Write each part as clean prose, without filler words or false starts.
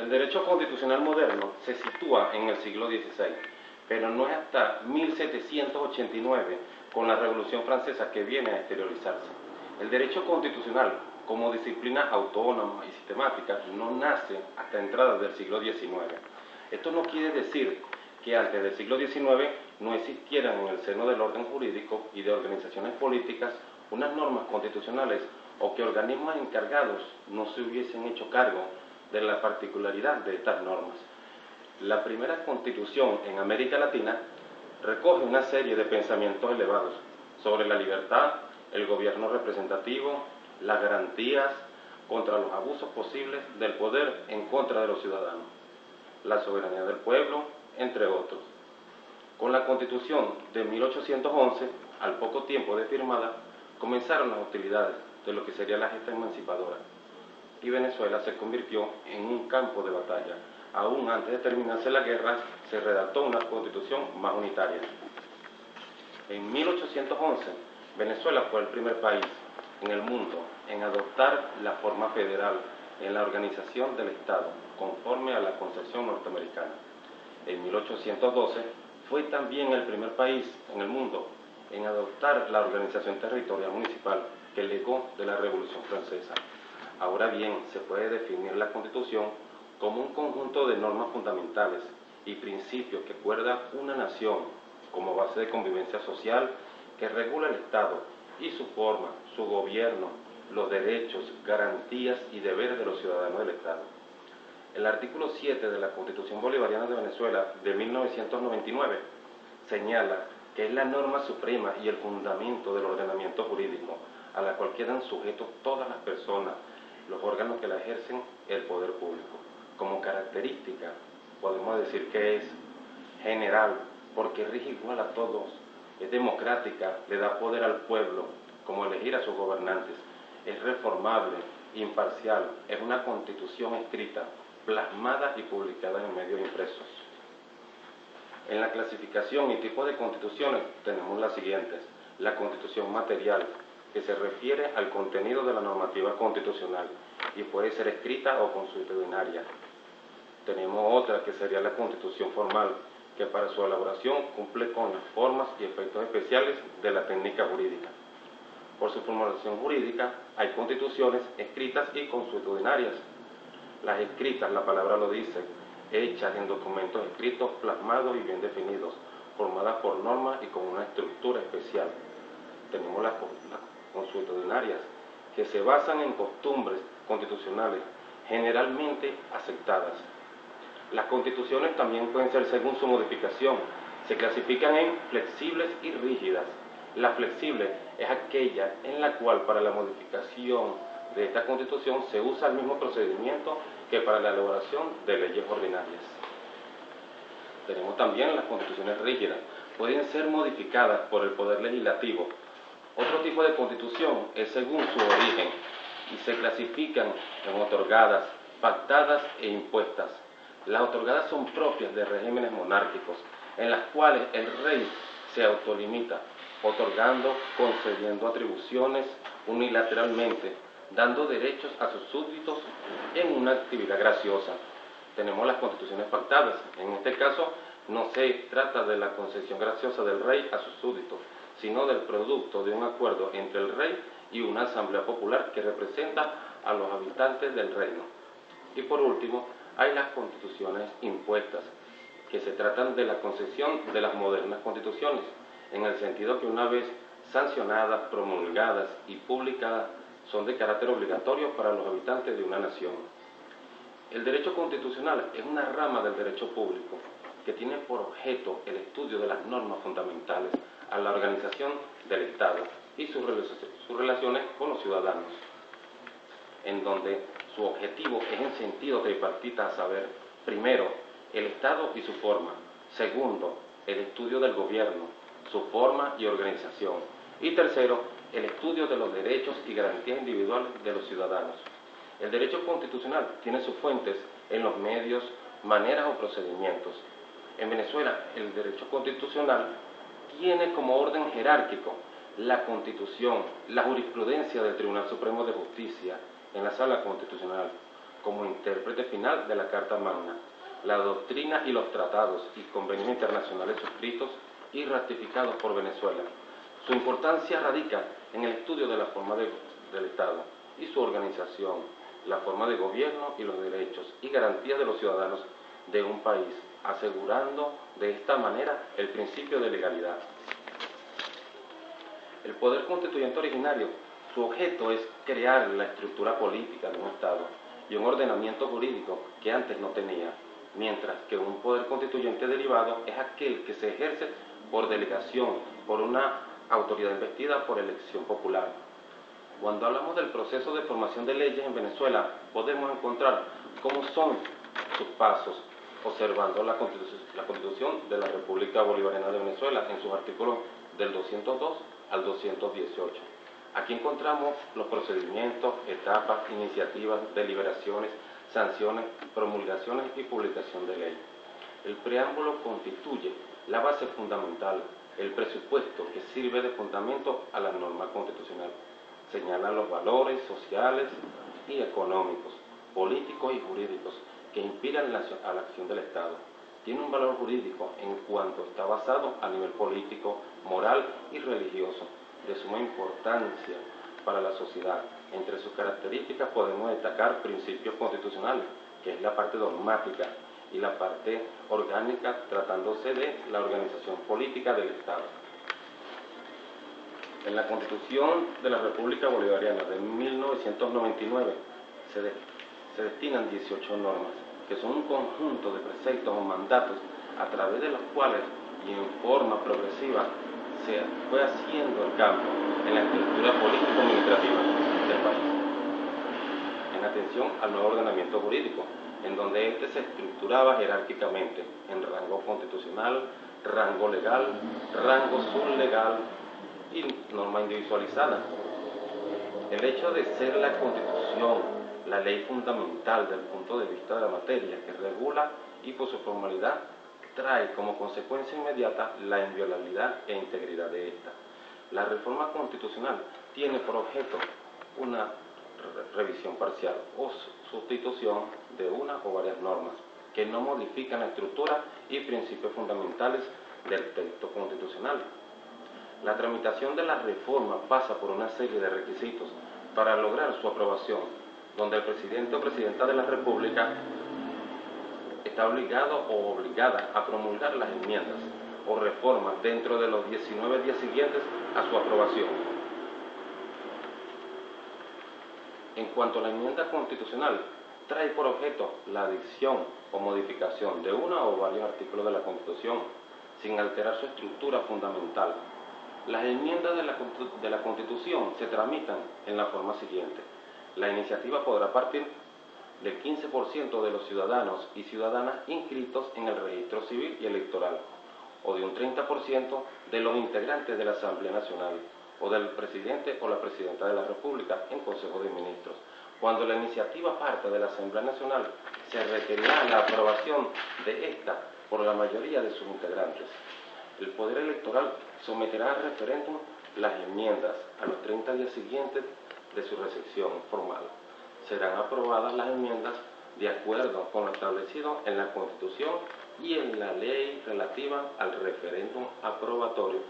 El derecho constitucional moderno se sitúa en el siglo XVI, pero no es hasta 1789, con la Revolución Francesa, que viene a exteriorizarse. El derecho constitucional, como disciplina autónoma y sistemática, no nace hasta entradas del siglo XIX. Esto no quiere decir que antes del siglo XIX no existieran en el seno del orden jurídico y de organizaciones políticas unas normas constitucionales, o que organismos encargados no se hubiesen hecho cargo de la particularidad de estas normas. La primera constitución en América Latina recoge una serie de pensamientos elevados sobre la libertad, el gobierno representativo, las garantías contra los abusos posibles del poder en contra de los ciudadanos, la soberanía del pueblo, entre otros. Con la Constitución de 1811, al poco tiempo de firmada, comenzaron las hostilidades de lo que sería la gesta emancipadora, y Venezuela se convirtió en un campo de batalla. Aún antes de terminarse la guerra, se redactó una constitución más unitaria. En 1811, Venezuela fue el primer país en el mundo en adoptar la forma federal en la organización del Estado, conforme a la concepción norteamericana. En 1812, fue también el primer país en el mundo en adoptar la organización territorial municipal que legó de la Revolución Francesa. Ahora bien, se puede definir la Constitución como un conjunto de normas fundamentales y principios que acuerda una nación como base de convivencia social, que regula el Estado y su forma, su gobierno, los derechos, garantías y deberes de los ciudadanos del Estado. El artículo 7 de la Constitución Bolivariana de Venezuela de 1999 señala que es la norma suprema y el fundamento del ordenamiento jurídico, a la cual quedan sujetos todas las personas, los órganos que la ejercen, el poder público. Como característica, podemos decir que es general, porque rige igual a todos, es democrática, le da poder al pueblo, como elegir a sus gobernantes, es reformable, imparcial, es una constitución escrita, plasmada y publicada en medios impresos. En la clasificación y tipo de constituciones tenemos las siguientes: la constitución material, que se refiere al contenido de la normativa constitucional y puede ser escrita o consuetudinaria. Tenemos otra que sería la constitución formal, que para su elaboración cumple con las formas y efectos especiales de la técnica jurídica. Por su formulación jurídica hay constituciones escritas y consuetudinarias. Las escritas, la palabra lo dice, hechas en documentos escritos, plasmados y bien definidos, formadas por normas y con una estructura especial. Tenemos las consuetudinarias, que se basan en costumbres constitucionales generalmente aceptadas. Las constituciones también pueden ser, según su modificación, se clasifican en flexibles y rígidas. La flexible es aquella en la cual para la modificación de esta constitución se usa el mismo procedimiento que para la elaboración de leyes ordinarias. Tenemos también las constituciones rígidas, pueden ser modificadas por el Poder Legislativo. Otro tipo de constitución es según su origen y se clasifican en otorgadas, pactadas e impuestas. Las otorgadas son propias de regímenes monárquicos, en las cuales el rey se autolimita, otorgando, concediendo atribuciones unilateralmente, dando derechos a sus súbditos en una actividad graciosa. Tenemos las constituciones pactadas. En este caso no se trata de la concesión graciosa del rey a sus súbditos, sino del producto de un acuerdo entre el rey y una asamblea popular que representa a los habitantes del reino. Y por último, hay las constituciones impuestas, que se tratan de la concesión de las modernas constituciones, en el sentido que una vez sancionadas, promulgadas y publicadas, son de carácter obligatorio para los habitantes de una nación. El derecho constitucional es una rama del derecho público que tiene por objeto el estudio de las normas fundamentales a la organización del Estado y sus relaciones con los ciudadanos, en donde su objetivo es en sentido tripartita, a saber, primero, el Estado y su forma; segundo, el estudio del gobierno, su forma y organización; y tercero, el estudio de los derechos y garantías individuales de los ciudadanos. El derecho constitucional tiene sus fuentes en los medios, maneras o procedimientos. En Venezuela, el derecho constitucional tiene como orden jerárquico la Constitución, la jurisprudencia del Tribunal Supremo de Justicia en la Sala Constitucional, como intérprete final de la Carta Magna, la doctrina y los tratados y convenios internacionales suscritos y ratificados por Venezuela. Su importancia radica en el estudio de la forma del Estado y su organización, la forma de gobierno y los derechos y garantías de los ciudadanos de un país, asegurando de esta manera el principio de legalidad. El poder constituyente originario, su objeto es crear la estructura política de un Estado y un ordenamiento jurídico que antes no tenía, mientras que un poder constituyente derivado es aquel que se ejerce por delegación, por una autoridad investida por elección popular. Cuando hablamos del proceso de formación de leyes en Venezuela, podemos encontrar cómo son sus pasos, observando la Constitución de la República Bolivariana de Venezuela en sus artículos del 202 al 218. Aquí encontramos los procedimientos, etapas, iniciativas, deliberaciones, sanciones, promulgaciones y publicación de ley. El preámbulo constituye la base fundamental, el presupuesto que sirve de fundamento a la norma constitucional. Señala los valores sociales y económicos, políticos y jurídicos que inspiran a la acción del Estado. Tiene un valor jurídico en cuanto está basado a nivel político, moral y religioso, de suma importancia para la sociedad. Entre sus características podemos destacar principios constitucionales, que es la parte dogmática, y la parte orgánica, tratándose de la organización política del Estado. En la Constitución de la República Bolivariana de 1999 se destinan 18 normas, que son un conjunto de preceptos o mandatos a través de los cuales y en forma progresiva se fue haciendo el cambio en la estructura político-administrativa del país, en atención al nuevo ordenamiento jurídico, en donde éste se estructuraba jerárquicamente en rango constitucional, rango legal, rango sublegal y norma individualizada. El hecho de ser la Constitución la ley fundamental desde el punto de vista de la materia que regula y por su formalidad trae como consecuencia inmediata la inviolabilidad e integridad de esta. La reforma constitucional tiene por objeto una revisión parcial o sustitución de una o varias normas que no modifican la estructura y principios fundamentales del texto constitucional. La tramitación de la reforma pasa por una serie de requisitos para lograr su aprobación, donde el presidente o presidenta de la República está obligado o obligada a promulgar las enmiendas o reformas dentro de los 19 días siguientes a su aprobación. En cuanto a la enmienda constitucional, trae por objeto la adición o modificación de uno o varios artículos de la Constitución, sin alterar su estructura fundamental. Las enmiendas de la Constitución se tramitan en la forma siguiente. La iniciativa podrá partir del 15% de los ciudadanos y ciudadanas inscritos en el registro civil y electoral, o de un 30% de los integrantes de la Asamblea Nacional, o del presidente o la presidenta de la República en Consejo de Ministros. Cuando la iniciativa parte de la Asamblea Nacional, se requerirá la aprobación de esta por la mayoría de sus integrantes. El Poder Electoral someterá a referéndum las enmiendas a los 30 días siguientes de su recepción formal. Serán aprobadas las enmiendas de acuerdo con lo establecido en la Constitución y en la ley relativa al referéndum aprobatorio.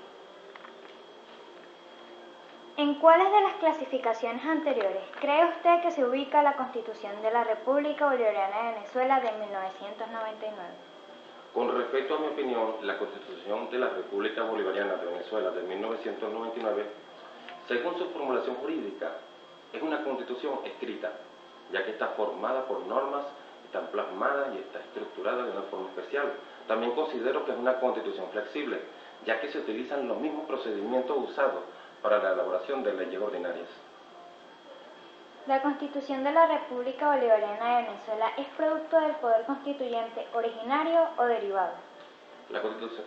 ¿En cuáles de las clasificaciones anteriores cree usted que se ubica la Constitución de la República Bolivariana de Venezuela de 1999? Con respecto a mi opinión, la Constitución de la República Bolivariana de Venezuela de 1999, según su formulación jurídica, es una constitución escrita, ya que está formada por normas, está plasmada y está estructurada de una forma especial. También considero que es una constitución flexible, ya que se utilizan los mismos procedimientos usados para la elaboración de leyes ordinarias. ¿La Constitución de la República Bolivariana de Venezuela es producto del poder constituyente originario o derivado?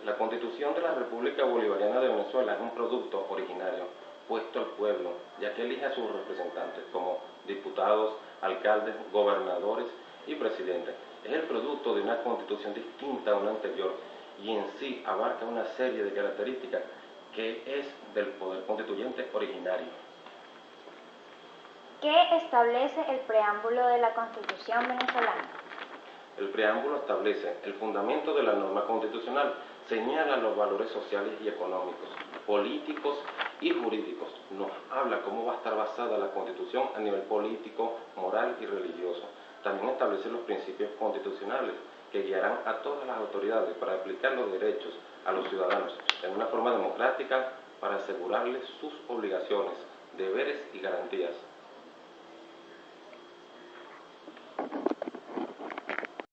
La Constitución de la República Bolivariana de Venezuela es un producto originario, puesto al pueblo, ya que elige a sus representantes como diputados, alcaldes, gobernadores y presidentes. Es el producto de una constitución distinta a una anterior y en sí abarca una serie de características que es del poder constituyente originario. ¿Qué establece el preámbulo de la Constitución venezolana? El preámbulo establece el fundamento de la norma constitucional, señala los valores sociales y económicos, políticos y jurídicos. Nos habla cómo va a estar basada la Constitución a nivel político, moral y religioso. También establece los principios constitucionales que guiarán a todas las autoridades para aplicar los derechos a los ciudadanos en una forma democrática para asegurarles sus obligaciones, deberes y garantías.